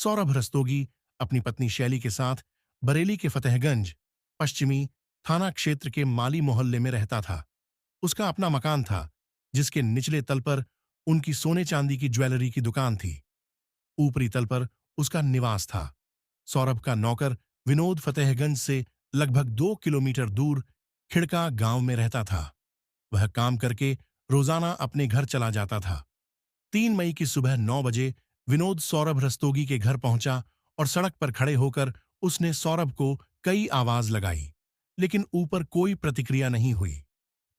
सौरभ रस्तोगी अपनी पत्नी शैली के साथ बरेली के फतेहगंज पश्चिमी थाना क्षेत्र के माली मोहल्ले में रहता था। उसका अपना मकान था, जिसके निचले तल पर उनकी सोने चांदी की ज्वेलरी की दुकान थी। ऊपरी तल पर उसका निवास था। सौरभ का नौकर विनोद फतेहगंज से लगभग 2 किलोमीटर दूर खिड़का गांव में रहता था। वह काम करके रोजाना अपने घर चला जाता था। 3 मई की सुबह 9 बजे विनोद सौरभ रस्तोगी के घर पहुंचा और सड़क पर खड़े होकर उसने सौरभ को कई आवाज लगाई, लेकिन ऊपर कोई प्रतिक्रिया नहीं हुई।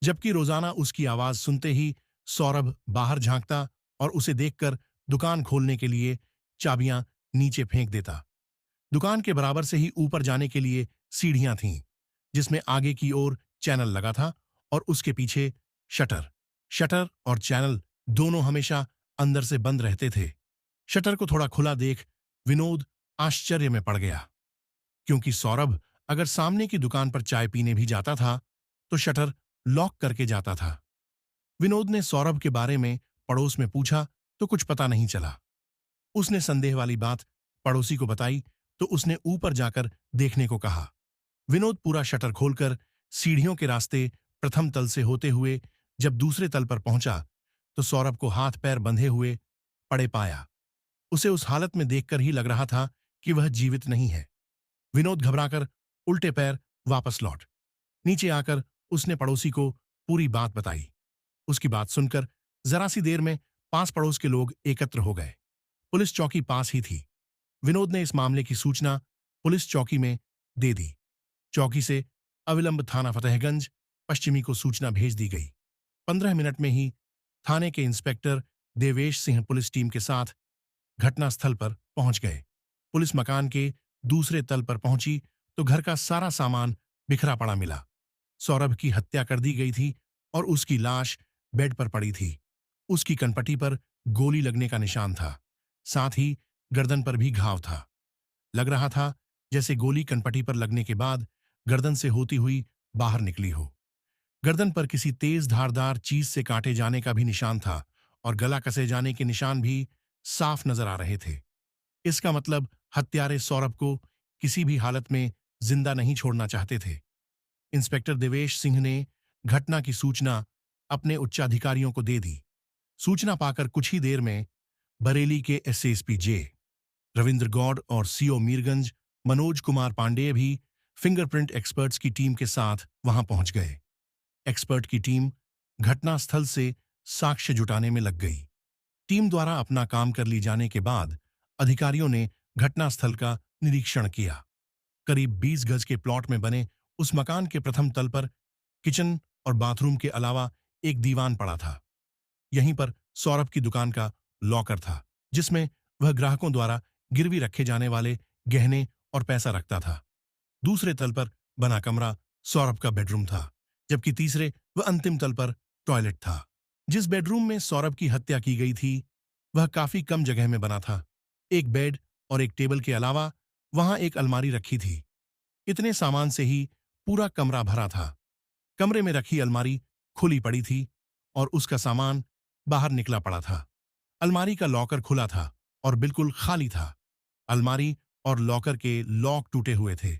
जबकि रोजाना उसकी आवाज सुनते ही सौरभ बाहर झांकता और उसे देखकर दुकान खोलने के लिए चाबियां नीचे फेंक देता। दुकान के बराबर से ही ऊपर जाने के लिए सीढ़ियां थीं, जिसमें आगे की ओर चैनल लगा था और उसके पीछे शटर। शटर और चैनल दोनों हमेशा अंदर से बंद रहते थे। शटर को थोड़ा खुला देख विनोद आश्चर्य में पड़ गया, क्योंकि सौरभ अगर सामने की दुकान पर चाय पीने भी जाता था तो शटर लॉक करके जाता था। विनोद ने सौरभ के बारे में पड़ोस में पूछा तो कुछ पता नहीं चला। उसने संदेह वाली बात पड़ोसी को बताई तो उसने ऊपर जाकर देखने को कहा। विनोद पूरा शटर खोलकर सीढ़ियों के रास्ते प्रथम तल से होते हुए जब दूसरे तल पर पहुंचा तो सौरभ को हाथ पैर बंधे हुए पड़े पाया। उसे उस हालत में देखकर ही लग रहा था कि वह जीवित नहीं है। विनोद घबराकर उल्टे पैर वापस लौट नीचे आकर उसने पड़ोसी को पूरी बात बताई। उसकी बात सुनकर जरा सी देर में पास पड़ोस के लोग एकत्र हो गए। पुलिस चौकी पास ही थी। विनोद ने इस मामले की सूचना पुलिस चौकी में दे दी। चौकी से अविलंब थाना फतेहगंज पश्चिमी को सूचना भेज दी गई। 15 मिनट में ही थाने के inspector Devesh Singh police team के साथ घटनास्थल पर पहुंच गए। पुलिस मकान के दूसरे तल पर पहुंची तो घर का सारा सामान बिखरा पड़ा मिला। सौरभ की हत्या कर दी गई थी और उसकी लाश बेड पर पड़ी थी। उसकी कनपटी पर गोली लगने का निशान था, साथ ही गर्दन पर भी घाव था। लग रहा था जैसे गोली कनपटी पर लगने के बाद गर्दन से होती हुई बाहर निकली हो। गर्दन पर किसी तेज धारदार चीज से काटे जाने का भी निशान था और गला कसे जाने के निशान भी साफ नजर आ रहे थे। इसका मतलब हत्यारे सौरभ को किसी भी हालत में जिंदा नहीं छोड़ना चाहते थे। इंस्पेक्टर देवेश सिंह ने घटना की सूचना अपने उच्चाधिकारियों को दे दी। सूचना पाकर कुछ ही देर में बरेली के एसएसपी जे रविंद्र गौड़ और सीओ मीरगंज मनोज कुमार पांडेय भी फिंगरप्रिंट एक्सपर्ट्स की टीम के साथ वहां पहुंच गए। एक्सपर्ट की टीम घटनास्थल से साक्ष्य जुटाने में लग गई। टीम द्वारा अपना काम कर ली जाने के बाद अधिकारियों ने घटनास्थल का निरीक्षण किया। करीब 20 गज के प्लॉट में बने उस मकान के प्रथम तल पर किचन और बाथरूम के अलावा एक दीवान पड़ा था। यहीं पर सौरभ की दुकान का लॉकर था, जिसमें वह ग्राहकों द्वारा गिरवी रखे जाने वाले गहने और पैसा रखता था। दूसरे तल पर बना कमरा सौरभ का बेडरूम था, जबकि तीसरे व अंतिम तल पर टॉयलेट था। जिस बेडरूम में सौरभ की हत्या की गई थी वह काफी कम जगह में बना था। एक बेड और एक टेबल के अलावा वहां एक अलमारी रखी थी। इतने सामान से ही पूरा कमरा भरा था। कमरे में रखी अलमारी खुली पड़ी थी और उसका सामान बाहर निकला पड़ा था। अलमारी का लॉकर खुला था और बिल्कुल खाली था। अलमारी और लॉकर के लॉक टूटे हुए थे।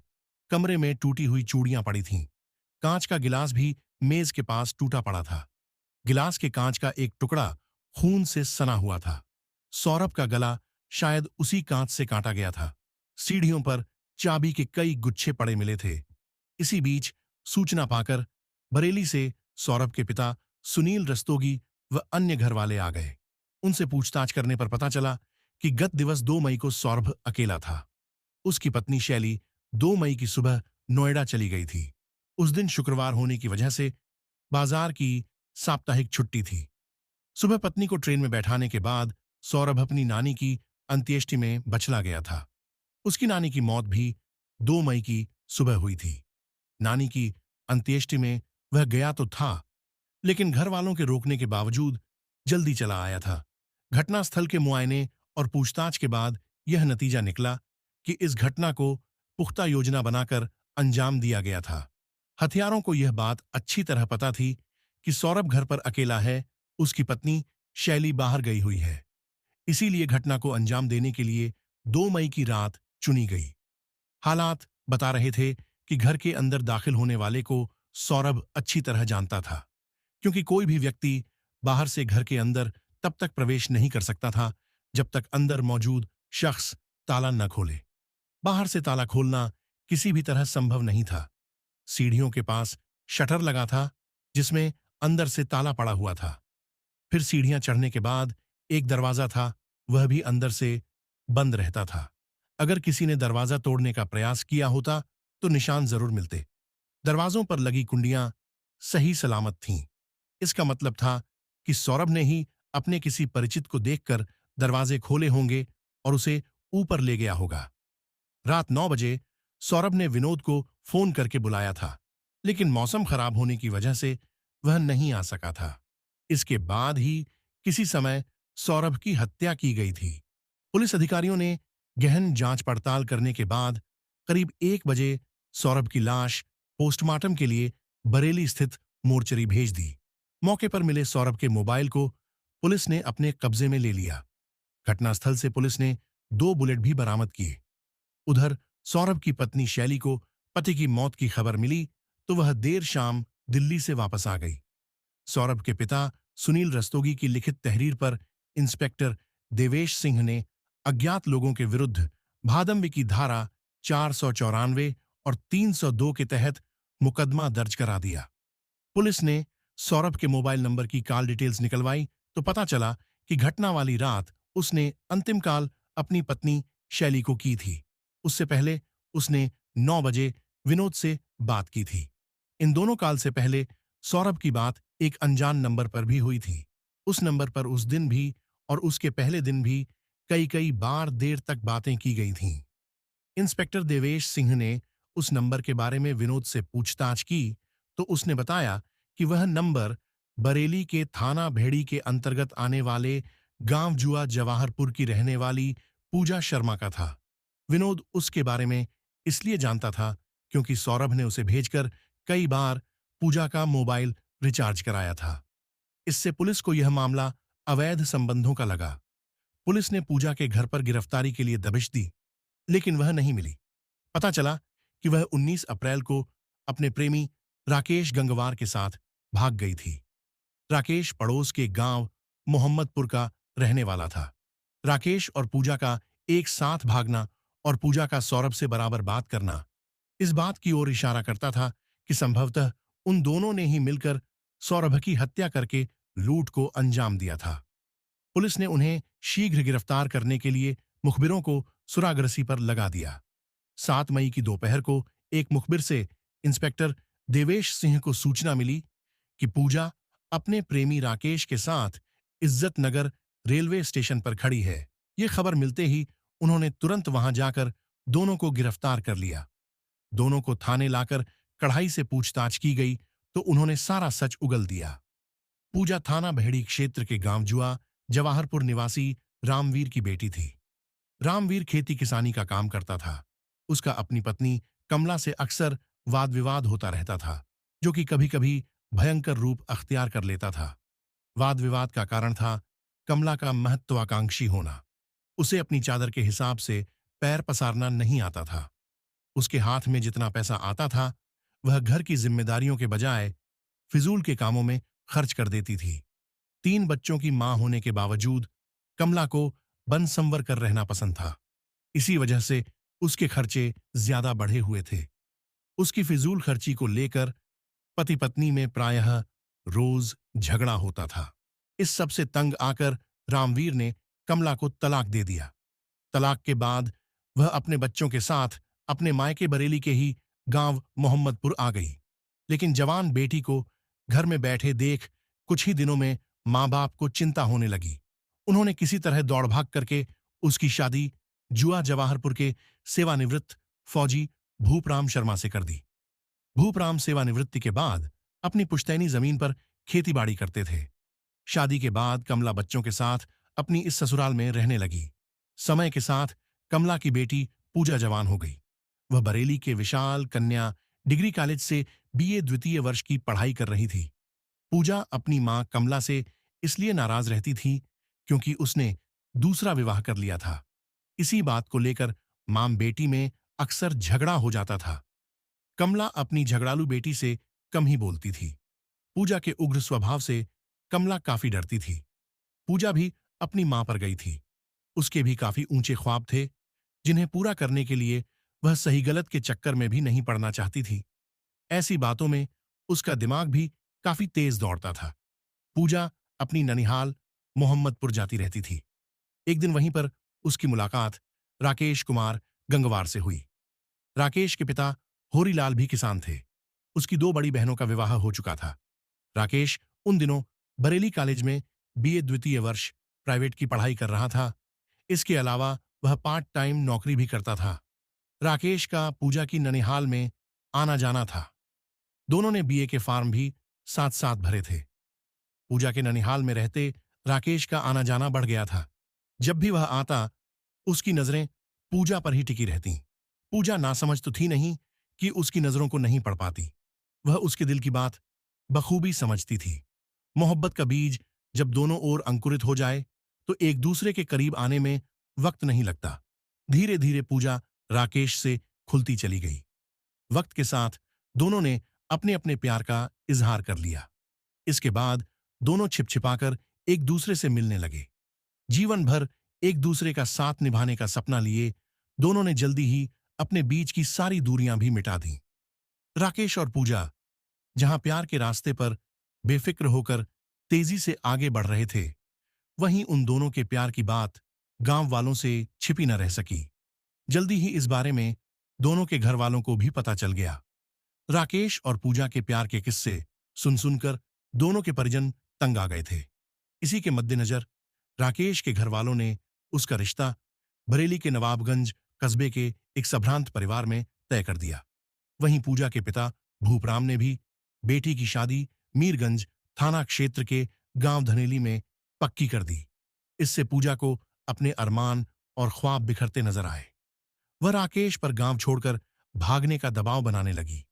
कमरे में टूटी हुई चूड़ियां पड़ी थीं। कांच का गिलास भी मेज के पास टूटा पड़ा था। गिलास के कांच का एक टुकड़ा खून से सना हुआ था। सौरभ का गला शायद उसी कांच से काटा गया था। सीढ़ियों पर चाबी के कई गुच्छे पड़े मिले थे। इसी बीच सूचना पाकर बरेली से सौरभ के पिता सुनील रस्तोगी व अन्य घर वाले आ गए। उनसे पूछताछ करने पर पता चला कि गत दिवस 2 मई को सौरभ अकेला था। उसकी पत्नी शैली 2 मई की सुबह नोएडा चली गई थी। उस दिन शुक्रवार होने की वजह से बाजार की साप्ताहिक छुट्टी थी। सुबह पत्नी को ट्रेन में बैठाने के बाद सौरभ अपनी नानी की अंत्येष्टि में बचला गया था। उसकी नानी की मौत भी 2 मई की सुबह हुई थी। नानी की अंत्येष्टि में वह गया तो था, लेकिन घर वालों के रोकने के बावजूद जल्दी चला आया था। घटनास्थल के मुआयने और पूछताछ के बाद यह नतीजा निकला कि इस घटना को पुख्ता योजना बनाकर अंजाम दिया गया था। हथियारों को यह बात अच्छी तरह पता थी कि सौरभ घर पर अकेला है, उसकी पत्नी शैली बाहर गई हुई है। इसीलिए घटना को अंजाम देने के लिए 2 मई की रात चुनी गई। हालात बता रहे थे कि घर के अंदर दाखिल होने वाले को सौरभ अच्छी तरह जानता था, क्योंकि कोई भी व्यक्ति बाहर से घर के अंदर तब तक प्रवेश नहीं कर सकता था जब तक अंदर मौजूद शख्स ताला न खोले। बाहर से ताला खोलना किसी भी तरह संभव नहीं था। सीढ़ियों के पास शटर लगा था जिसमें अंदर से ताला पड़ा हुआ था। फिर सीढ़ियां चढ़ने के बाद एक दरवाजा था, वह भी अंदर से बंद रहता था। अगर किसी ने दरवाजा तोड़ने का प्रयास किया होता तो निशान जरूर मिलते। दरवाजों पर लगी कुंडियां सही सलामत थीं। इसका मतलब था कि सौरभ ने ही अपने किसी परिचित को देखकर दरवाजे खोले होंगे और उसे ऊपर ले गया होगा। रात 9 बजे सौरभ ने विनोद को फोन करके बुलाया था, लेकिन मौसम खराब होने की वजह से वह नहीं आ सका था। इसके बाद ही किसी समय सौरभ की हत्या की गई थी। पुलिस अधिकारियों ने गहन जांच पड़ताल करने के बाद करीब 1 बजे सौरभ की लाश पोस्टमार्टम के लिए बरेली स्थित मोर्चरी भेज दी। मौके पर मिले सौरभ के मोबाइल को पुलिस ने अपने कब्जे में ले लिया। घटनास्थल से पुलिस ने 2 बुलेट भी बरामद किए। उधर सौरभ की पत्नी शैली को पति की मौत की खबर मिली तो वह देर शाम दिल्ली से वापस आ गई। सौरभ के पिता सुनील रस्तोगी की लिखित तहरीर पर इंस्पेक्टर देवेश सिंह ने अज्ञात लोगों के विरुद्ध भादम्बी की धारा 494 और 302 के तहत मुकदमा दर्ज करा दिया। पुलिस ने सौरभ के मोबाइल नंबर की कॉल डिटेल्स निकलवाई तो पता चला कि घटना वाली रात उसने अंतिम कॉल अपनी पत्नी शैली को की थी। उससे पहले उसने 9 बजे विनोद से बात की थी। इन दोनों कॉल से पहले सौरभ की बात एक अनजान नंबर पर भी हुई थी। उस नंबर पर उस दिन भी और उसके पहले दिन भी कई कई बार देर तक बातें की गई थीं। इंस्पेक्टर देवेश सिंह ने उस नंबर के बारे में विनोद से पूछताछ की तो उसने बताया कि वह नंबर बरेली के थाना भेड़ी के अंतर्गत आने वाले गांव जुआ जवाहरपुर की रहने वाली पूजा शर्मा का था। विनोद उसके बारे में इसलिए जानता था क्योंकि सौरभ ने उसे भेजकर कई बार पूजा का मोबाइल रिचार्ज कराया था। इससे पुलिस को यह मामला अवैध संबंधों का लगा। पुलिस ने पूजा के घर पर गिरफ्तारी के लिए दबिश दी, लेकिन वह नहीं मिली। पता चला कि वह 19 अप्रैल को अपने प्रेमी राकेश गंगवार के साथ भाग गई थी। राकेश पड़ोस के गांव मोहम्मदपुर का रहने वाला था। राकेश और पूजा का एक साथ भागना और पूजा का सौरभ से बराबर बात करना इस बात की ओर इशारा करता था कि संभवतः उन दोनों ने ही मिलकर सौरभ की हत्या करके लूट को अंजाम दिया था। पुलिस ने उन्हें शीघ्र गिरफ्तार करने के लिए मुखबिरों को सुरागरसी पर लगा दिया। 7 मई की दोपहर को एक मुखबिर से इंस्पेक्टर देवेश सिंह को सूचना मिली कि पूजा अपने प्रेमी राकेश के साथ इज्जत नगर रेलवे स्टेशन पर खड़ी है। ये खबर मिलते ही उन्होंने तुरंत वहां जाकर दोनों को गिरफ्तार कर लिया। दोनों को थाने लाकर कड़ाई से पूछताछ की गई तो उन्होंने सारा सच उगल दिया। पूजा थाना भेड़ी क्षेत्र के गांव जुआ जवाहरपुर निवासी रामवीर की बेटी थी। रामवीर खेती किसानी का काम करता था। उसका अपनी पत्नी कमला से अक्सर वाद विवाद होता रहता था, जो कि कभी कभी भयंकर रूप अख्तियार कर लेता था। वाद विवाद का कारण था कमला का महत्वाकांक्षी होना। उसे अपनी चादर के हिसाब से पैर पसारना नहीं आता था। उसके हाथ में जितना पैसा आता था वह घर की जिम्मेदारियों के बजाय फिजूल के कामों में खर्च कर देती थी। 3 बच्चों की मां होने के बावजूद कमला को बनसंवर कर रहना पसंद था। इसी वजह से उसके खर्चे ज्यादा बढ़े हुए थे। उसकी फिजूल खर्ची को लेकर पति पत्नी में प्रायः रोज झगड़ा होता था। इस सब से तंग आकर रामवीर ने कमला को तलाक दे दिया। तलाक के बाद वह अपने बच्चों के साथ अपने मायके बरेली के ही गांव मोहम्मदपुर आ गई। लेकिन जवान बेटी को घर में बैठे देख कुछ ही दिनों में मां बाप को चिंता होने लगी। उन्होंने किसी तरह दौड़ भाग करके उसकी शादी जुआ जवाहरपुर के सेवानिवृत्त फौजी भूपराम शर्मा से कर दी। भूपराम सेवानिवृत्ति के बाद अपनी पुश्तैनी जमीन पर खेतीबाड़ी करते थे। शादी के बाद कमला बच्चों के साथ अपनी इस ससुराल में रहने लगी। समय के साथ कमला की बेटी पूजा जवान हो गई। वह बरेली के विशाल कन्या डिग्री कॉलेज से बीए द्वितीय वर्ष की पढ़ाई कर रही थी। पूजा अपनी मां कमला से इसलिए नाराज रहती थी क्योंकि उसने दूसरा विवाह कर लिया था। इसी बात को लेकर मां बेटी में अक्सर झगड़ा हो जाता था। कमला अपनी झगड़ालू बेटी से कम ही बोलती थी। पूजा के उग्र स्वभाव से कमला काफी डरती थी। पूजा भी अपनी मां पर गई थी। उसके भी काफी ऊंचे ख्वाब थे, जिन्हें पूरा करने के लिए वह सही गलत के चक्कर में भी नहीं पड़ना चाहती थी। ऐसी बातों में उसका दिमाग भी काफी तेज दौड़ता था। पूजा अपनी ननिहाल मोहम्मदपुर जाती रहती थी। एक दिन वहीं पर उसकी मुलाकात राकेश कुमार गंगवार से हुई। राकेश के पिता होरीलाल भी किसान थे। उसकी दो बड़ी बहनों का विवाह हो चुका था। राकेश उन दिनों बरेली कॉलेज में बीए द्वितीय वर्ष प्राइवेट की पढ़ाई कर रहा था। इसके अलावा वह पार्ट टाइम नौकरी भी करता था। राकेश का पूजा की ननिहाल में आना जाना था। दोनों ने बीए के फॉर्म भी साथ साथ भरे थे। पूजा के ननिहाल में रहते राकेश का आना जाना बढ़ गया था। जब भी वह आता, उसकी नजरें पूजा पर ही टिकी रहतीं। पूजा नासमझ तो थी नहीं कि उसकी नजरों को नहीं पढ़ पाती। वह उसके दिल की बात बखूबी समझती थी। मोहब्बत का बीज जब दोनों ओर अंकुरित हो जाए तो एक दूसरे के करीब आने में वक्त नहीं लगता। धीरे धीरे पूजा राकेश से खुलती चली गई। वक्त के साथ दोनों ने अपने अपने प्यार का इजहार कर लिया। इसके बाद दोनों छिपछिपाकर एक दूसरे से मिलने लगे। जीवन भर एक दूसरे का साथ निभाने का सपना लिए दोनों ने जल्दी ही अपने बीच की सारी दूरियां भी मिटा दी। राकेश और पूजा जहां प्यार के रास्ते पर बेफिक्र होकर तेजी से आगे बढ़ रहे थे, वहीं उन दोनों के प्यार की बात गांव वालों से छिपी न रह सकी। जल्दी ही इस बारे में दोनों के घर वालों को भी पता चल गया। राकेश और पूजा के प्यार के किस्से सुन सुनकर दोनों के परिजन तंग आ गए थे। इसी के मद्देनजर राकेश के घर वालों ने उसका रिश्ता बरेली के नवाबगंज कस्बे के एक संभ्रांत परिवार में तय कर दिया। वहीं पूजा के पिता भूपराम ने भी बेटी की शादी मीरगंज थाना क्षेत्र के गांव धनेली में पक्की कर दी। इससे पूजा को अपने अरमान और ख्वाब बिखरते नजर आए। वह राकेश पर गांव छोड़कर भागने का दबाव बनाने लगी,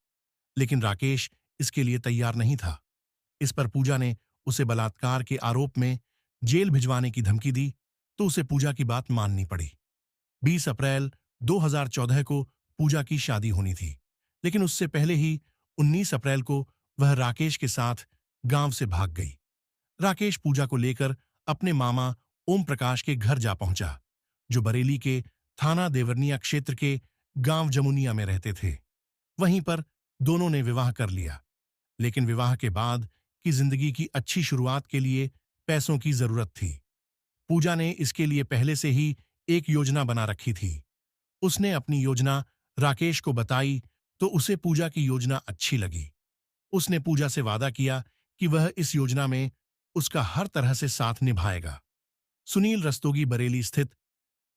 लेकिन राकेश इसके लिए तैयार नहीं था। इस पर पूजा ने उसे बलात्कार के आरोप में जेल भिजवाने की धमकी दी तो उसे पूजा की बात माननी पड़ी। 20 अप्रैल 2014 को पूजा की शादी होनी थी, लेकिन उससे पहले ही 19 अप्रैल को वह राकेश के साथ गांव से भाग गई। राकेश पूजा को लेकर अपने मामा ओम प्रकाश के घर जा पहुंचा, जो बरेली के थाना देवरनिया क्षेत्र के गांव जमुनिया में रहते थे। वहीं पर दोनों ने विवाह कर लिया, लेकिन विवाह के बाद की जिंदगी की अच्छी शुरुआत के लिए पैसों की जरूरत थी। पूजा ने इसके लिए पहले से ही एक योजना बना रखी थी। उसने अपनी योजना राकेश को बताई तो उसे पूजा की योजना अच्छी लगी। उसने पूजा से वादा किया कि वह इस योजना में उसका हर तरह से साथ निभाएगा। सुनील रस्तोगी बरेली स्थित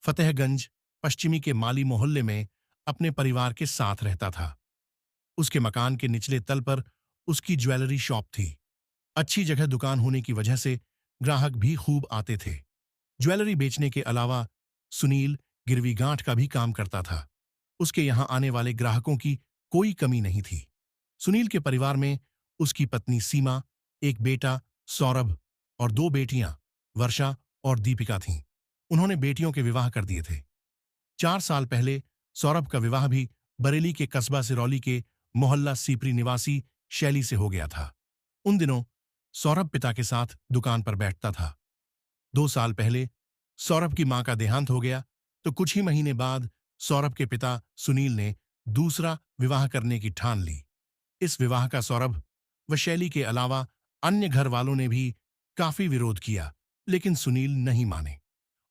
फतेहगंज पश्चिमी के माली मोहल्ले में अपने परिवार के साथ रहता था। उसके मकान के निचले तल पर उसकी ज्वेलरी शॉप थी। अच्छी जगह दुकान होने की वजह से ग्राहक भी खूब आते थे। ज्वेलरी बेचने के अलावा सुनील गिरवी गांठ का भी काम करता था। उसके यहां आने वाले ग्राहकों की कोई कमी नहीं थी। सुनील के परिवार में उसकी पत्नी सीमा, एक बेटा सौरभ और दो बेटियां वर्षा और दीपिका थीं। उन्होंने बेटियों के विवाह कर दिए थे। 4 साल पहले सौरभ का विवाह भी बरेली के कस्बा सिरौली के मोहल्ला सीपरी निवासी शैली से हो गया था। उन दिनों सौरभ पिता के साथ दुकान पर बैठता था। 2 साल पहले सौरभ की मां का देहांत हो गया तो कुछ ही महीने बाद सौरभ के पिता सुनील ने दूसरा विवाह करने की ठान ली। इस विवाह का सौरभ व शैली के अलावा अन्य घर वालों ने भी काफी विरोध किया, लेकिन सुनील नहीं माने।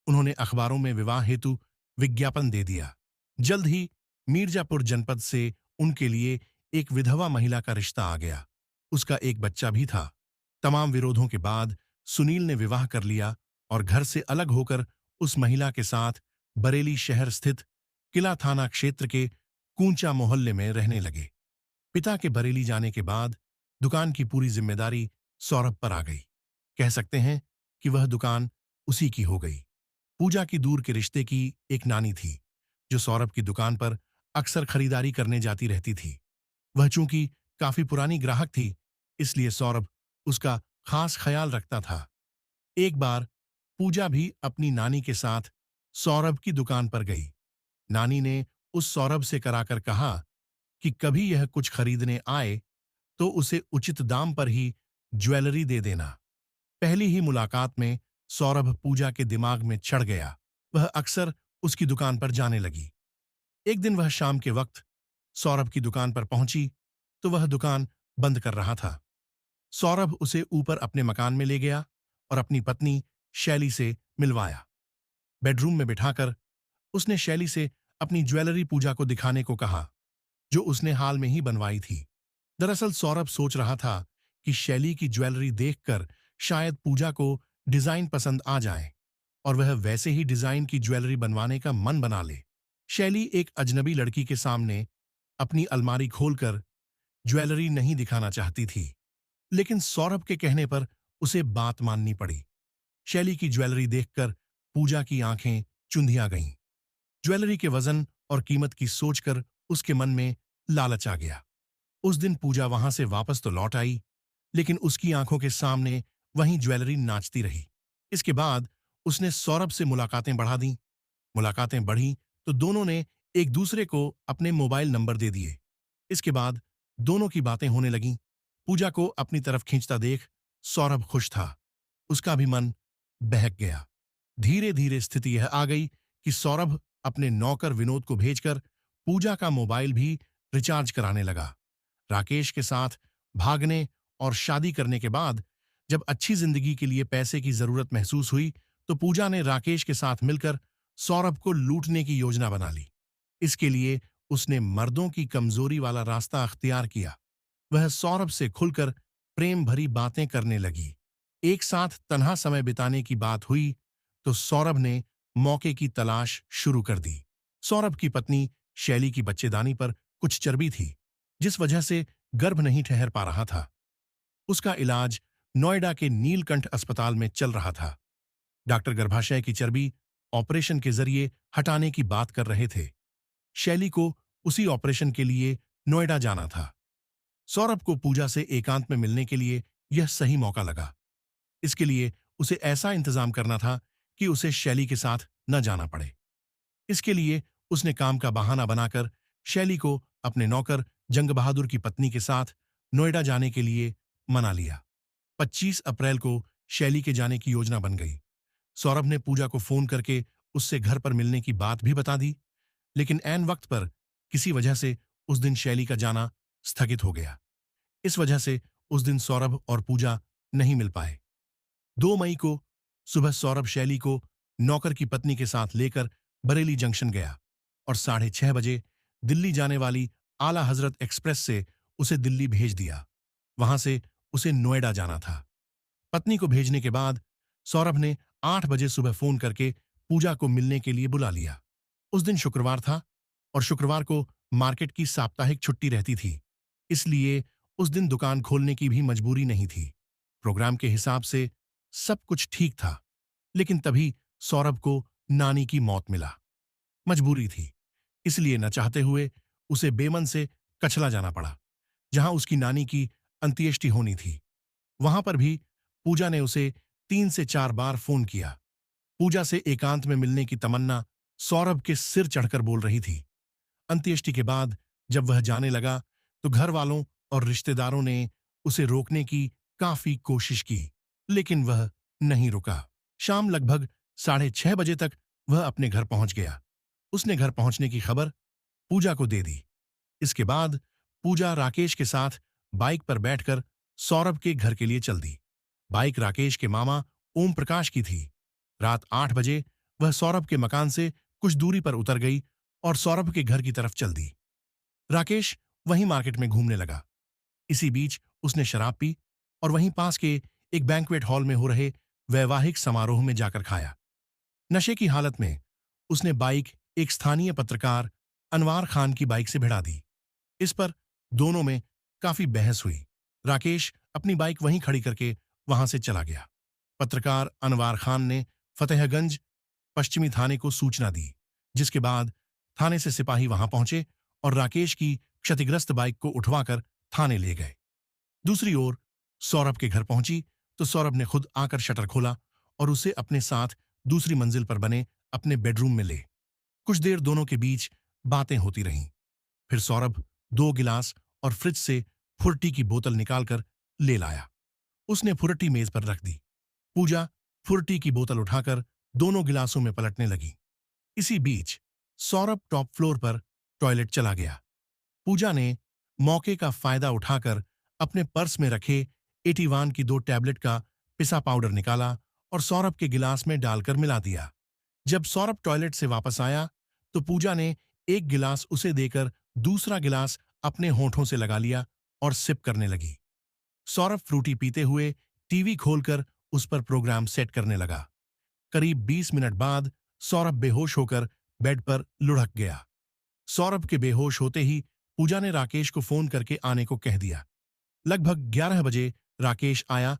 उन्होंने अखबारों में विवाह हेतु विज्ञापन दे दिया। जल्द ही मीरजापुर जनपद से उनके लिए एक विधवा महिला का रिश्ता आ गया। उसका एक बच्चा भी था। तमाम विरोधों के बाद सुनील ने विवाह कर लिया और घर से अलग होकर उस महिला के साथ बरेली शहर स्थित किला थाना क्षेत्र के कूंचा मोहल्ले में रहने लगे। पिता के बरेली जाने के बाद दुकान की पूरी जिम्मेदारी सौरभ पर आ गई। कह सकते हैं कि वह दुकान उसी की हो गई। पूजा की दूर के रिश्ते की एक नानी थी, जो सौरभ की दुकान पर अक्सर खरीदारी करने जाती रहती थी। वह चूंकि काफी पुरानी ग्राहक थी, इसलिए सौरभ उसका खास ख्याल रखता था। एक बार पूजा भी अपनी नानी के साथ सौरभ की दुकान पर गई। नानी ने उस सौरभ से कराकर कहा कि कभी यह कुछ खरीदने आए तो उसे उचित दाम पर ही ज्वेलरी दे देना। पहली ही मुलाकात में सौरभ पूजा के दिमाग में चढ़ गया। वह अक्सर उसकी दुकान पर जाने लगी। एक दिन वह शाम के वक्त सौरभ की दुकान पर पहुंची तो वह दुकान बंद कर रहा था। सौरभ उसे ऊपर अपने मकान में ले गया और अपनी पत्नी शैली से मिलवाया। बेडरूम में बिठाकर उसने शैली से अपनी ज्वेलरी पूजा को दिखाने को कहा, जो उसने हाल में ही बनवाई थी। दरअसल सौरभ सोच रहा था कि शैली की ज्वेलरी देखकर शायद पूजा को डिजाइन पसंद आ जाए और वह वैसे ही डिजाइन की ज्वेलरी बनवाने का मन बना ले। शैली एक अजनबी लड़की के सामने अपनी अलमारी खोलकर ज्वेलरी नहीं दिखाना चाहती थी, लेकिन सौरभ के कहने पर उसे बात माननी पड़ी। शैली की ज्वेलरी देखकर पूजा की आंखें चुंधिया गईं। ज्वेलरी के वजन और कीमत की सोचकर उसके मन में लालच आ गया। उस दिन पूजा वहां से वापस तो लौट आई, लेकिन उसकी आंखों के सामने वहीं ज्वेलरी नाचती रही। इसके बाद उसने सौरभ से मुलाकातें बढ़ा दी। मुलाकातें बढ़ी तो दोनों ने एक दूसरे को अपने मोबाइल नंबर दे दिए। इसके बाद दोनों की बातें होने लगीं। पूजा को अपनी तरफ खींचता देख सौरभ खुश था। उसका भी मन बहक गया। धीरे धीरे स्थिति यह आ गई कि सौरभ अपने नौकर विनोद को भेजकर पूजा का मोबाइल भी रिचार्ज कराने लगा। राकेश के साथ भागने और शादी करने के बाद जब अच्छी जिंदगी के लिए पैसे की जरूरत महसूस हुई तो पूजा ने राकेश के साथ मिलकर सौरभ को लूटने की योजना बना ली। इसके लिए उसने मर्दों की कमजोरी वाला रास्ता अख्तियार किया। वह सौरभ से खुलकर प्रेम भरी बातें करने लगी। एक साथ तन्हा समय बिताने की बात हुई तो सौरभ ने मौके की तलाश शुरू कर दी। सौरभ की पत्नी शैली की बच्चेदानी पर कुछ चर्बी थी, जिस वजह से गर्भ नहीं ठहर पा रहा था। उसका इलाज नोएडा के नीलकंठ अस्पताल में चल रहा था। डॉक्टर गर्भाशय की चर्बी ऑपरेशन के जरिए हटाने की बात कर रहे थे। शैली को उसी ऑपरेशन के लिए नोएडा जाना था। सौरभ को पूजा से एकांत में मिलने के लिए यह सही मौका लगा। इसके लिए उसे ऐसा इंतजाम करना था कि उसे शैली के साथ न जाना पड़े। इसके लिए उसने काम का बहाना बनाकर शैली को अपने नौकर जंग बहादुर की पत्नी के साथ नोएडा जाने के लिए मना लिया। 25 अप्रैल को शैली के जाने की योजना बन गई। सौरभ ने पूजा को फोन करके उससे घर पर मिलने की बात भी बता दी, लेकिन ऐन वक्त पर किसी वजह से उस दिन शैली का जाना स्थगित हो गया। इस वजह से उस दिन सौरभ और पूजा नहीं मिल पाए। 2 मई को सुबह सौरभ शैली को नौकर की पत्नी के साथ लेकर बरेली जंक्शन गया और 6:30 बजे दिल्ली जाने वाली आला हजरत एक्सप्रेस से उसे दिल्ली भेज दिया। वहां से उसे नोएडा जाना था। पत्नी को भेजने के बाद सौरभ ने 8 बजे सुबह फोन करके पूजा को मिलने के लिए बुला लिया। उस दिन शुक्रवार था और शुक्रवार को मार्केट की साप्ताहिक छुट्टी रहती थी, इसलिए उस दिन दुकान खोलने की भी मजबूरी नहीं थी। प्रोग्राम के हिसाब से सब कुछ ठीक था, लेकिन तभी सौरभ को नानी की मौत मिला। मजबूरी थी, इसलिए न चाहते हुए उसे बेमन से कछला जाना पड़ा, जहां उसकी नानी की अंत्येष्टि होनी थी। वहां पर भी पूजा ने उसे 3 से 4 बार फोन किया। पूजा से एकांत में मिलने की तमन्ना सौरभ के सिर चढ़कर बोल रही थी। अंत्येष्टि के बाद जब वह जाने लगा तो घर वालों और रिश्तेदारों ने उसे रोकने की काफी कोशिश की, लेकिन वह नहीं रुका। शाम लगभग 6:30 बजे तक वह अपने घर पहुंच गया। उसने घर पहुंचने की खबर पूजा को दे दी। इसके बाद पूजा राकेश के साथ बाइक पर बैठकर सौरभ के घर के लिए चल दी। बाइक राकेश के मामा ओम प्रकाश की थी। रात 8 बजे वह सौरभ के मकान से कुछ दूरी पर उतर गई और सौरभ के घर की तरफ चल दी। राकेश वहीं मार्केट में घूमने लगा। इसी बीच उसने शराब पी और वहीं पास के एक बैंक्वेट हॉल में हो रहे वैवाहिक समारोह में जाकर खाया। नशे की हालत में उसने बाइक एक स्थानीय पत्रकार अनवार खान की बाइक से भिड़ा दी। इस पर दोनों में काफी बहस हुई। राकेश अपनी बाइक वहीं खड़ी करके वहां से चला गया। पत्रकार अनवार खान ने फतेहगंज पश्चिमी थाने को सूचना दी, जिसके बाद थाने से सिपाही वहां पहुंचे और राकेश की क्षतिग्रस्त बाइक को उठवाकर थाने ले गए। दूसरी ओर सौरभ के घर पहुंची तो सौरभ ने खुद आकर शटर खोला और उसे अपने साथ दूसरी मंजिल पर बने अपने बेडरूम में ले। कुछ देर दोनों के बीच बातें होती रहीं। फिर सौरभ 2 गिलास और फ्रिज से फुर्टी की बोतल निकालकर ले लाया। उसने फुर्टी मेज पर रख दी। पूजा फुर्टी की बोतल उठाकर दोनों गिलासों में पलटने लगी। इसी बीच सौरभ टॉप फ्लोर पर टॉयलेट चला गया। पूजा ने मौके का फायदा उठाकर अपने पर्स में रखे 81 की 2 टैबलेट का पिसा पाउडर निकाला और सौरभ के गिलास में डालकर मिला दिया। जब सौरभ टॉयलेट से वापस आया तो पूजा ने एक गिलास उसे देकर दूसरा गिलास अपने होठों से लगा लिया और सिप करने लगी। सौरभ फ्रूटी पीते हुए टीवी खोलकर उस पर प्रोग्राम सेट करने लगा। करीब 20 मिनट बाद सौरभ बेहोश होकर बेड पर लुढ़क गया। सौरभ के बेहोश होते ही पूजा ने राकेश को फोन करके आने को कह दिया। लगभग 11 बजे राकेश आया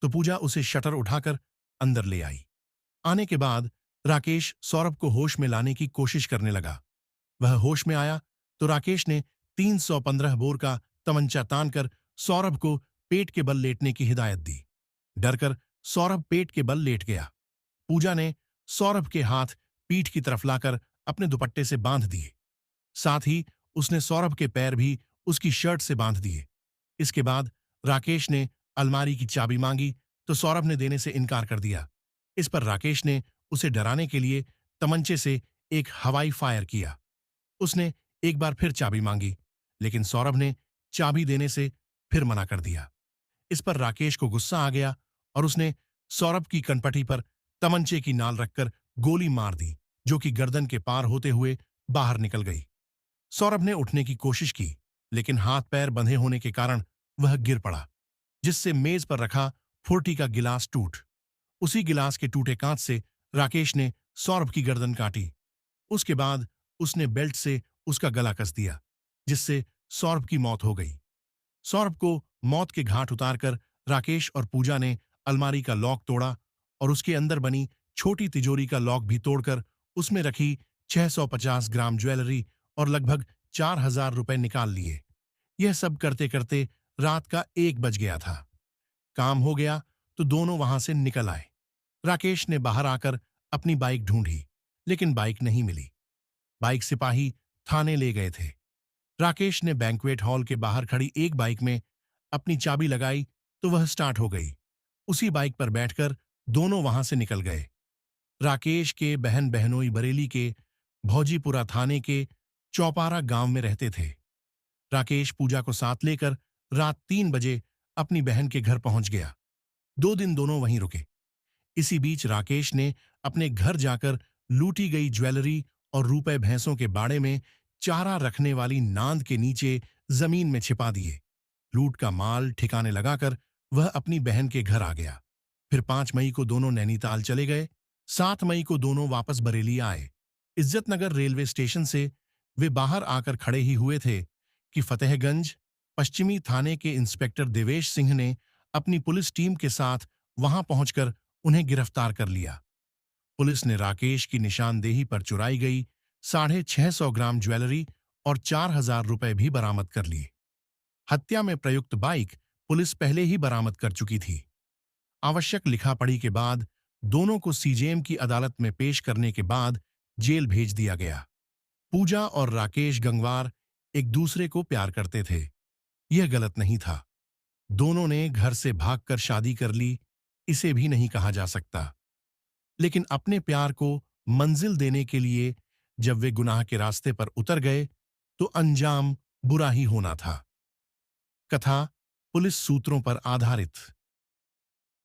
तो पूजा उसे शटर उठाकर अंदर ले आई। आने के बाद राकेश सौरभ को होश में लाने की कोशिश करने लगा। वह होश में आया तो राकेश ने 315 बोर का तमंचा तानकर सौरभ को पेट के बल लेटने की हिदायत दी। डरकर सौरभ पेट के बल लेट गया। पूजा ने सौरभ के हाथ पीठ की तरफ लाकर अपने दुपट्टे से बांध दिए। साथ ही उसने सौरभ के पैर भी उसकी शर्ट से बांध दिए। इसके बाद राकेश ने अलमारी की चाबी मांगी तो सौरभ ने देने से इनकार कर दिया। इस पर राकेश ने उसे डराने के लिए तमंचे से एक हवाई फायर किया। उसने एक बार फिर चाबी मांगी, लेकिन सौरभ ने चाबी देने से फिर मना कर दिया। इस पर राकेश को गुस्सा आ गया और उसने सौरभ की कनपटी पर तमंचे की नाल रखकर गोली मार दी, जो कि गर्दन के पार होते हुए बाहर निकल गई। सौरभ ने उठने की कोशिश की, लेकिन हाथ पैर बंधे होने के कारण वह गिर पड़ा, जिससे मेज पर रखा फुर्टी का गिलास टूट। उसी गिलास के टूटे कांच से राकेश ने सौरभ की गर्दन काटी। उसके बाद उसने बेल्ट से उसका गला कस दिया, जिससे सौरभ की मौत हो गई। सौरभ को मौत के घाट उतारकर राकेश और पूजा ने अलमारी का लॉक तोड़ा और उसके अंदर बनी छोटी तिजोरी का लॉक भी तोड़कर उसमें रखी 650 ग्राम ज्वेलरी और लगभग 4000 रुपए निकाल लिए। यह सब करते करते रात का 1 बज गया था। काम हो गया तो दोनों वहां से निकल आए। राकेश ने बाहर आकर अपनी बाइक ढूंढी, लेकिन बाइक नहीं मिली। बाइक सिपाही थाने ले गए थे। राकेश ने बैंक्वेट हॉल के बाहर खड़ी एक बाइक में अपनी चाबी लगाई तो वह स्टार्ट हो गई। उसी बाइक पर बैठकर दोनों वहां से निकल गए। राकेश के बहन बहनोई बरेली के भौजीपुरा थाने के चौपारा गांव में रहते थे। राकेश पूजा को साथ लेकर रात 3 बजे अपनी बहन के घर पहुंच गया। 2 दिन दोनों वहीं रुके। इसी बीच राकेश ने अपने घर जाकर लूटी गई ज्वेलरी और रुपए भैंसों के बाड़े में चारा रखने वाली नांद के नीचे जमीन में छिपा दिए। लूट का माल ठिकाने लगाकर वह अपनी बहन के घर आ गया। फिर 5 मई को दोनों नैनीताल चले गए। 7 मई को दोनों वापस बरेली आए। इज्जतनगर रेलवे स्टेशन से वे बाहर आकर खड़े ही हुए थे कि फतेहगंज पश्चिमी थाने के इंस्पेक्टर देवेश सिंह ने अपनी पुलिस टीम के साथ वहां पहुंचकर उन्हें गिरफ्तार कर लिया। पुलिस ने राकेश की निशानदेही पर चुराई गई 650 ग्राम ज्वेलरी और 4000 रुपए भी बरामद कर लिए। हत्या में प्रयुक्त बाइक पुलिस पहले ही बरामद कर चुकी थी। आवश्यक लिखापढ़ी के बाद दोनों को सीजेएम की अदालत में पेश करने के बाद जेल भेज दिया गया। पूजा और राकेश गंगवार एक दूसरे को प्यार करते थे। यह गलत नहीं था। दोनों ने घर से भागकर शादी कर ली, इसे भी नहीं कहा जा सकता। लेकिन अपने प्यार को मंजिल देने के लिए जब वे गुनाह के रास्ते पर उतर गए तो अंजाम बुरा ही होना था। कथा पुलिस सूत्रों पर आधारित।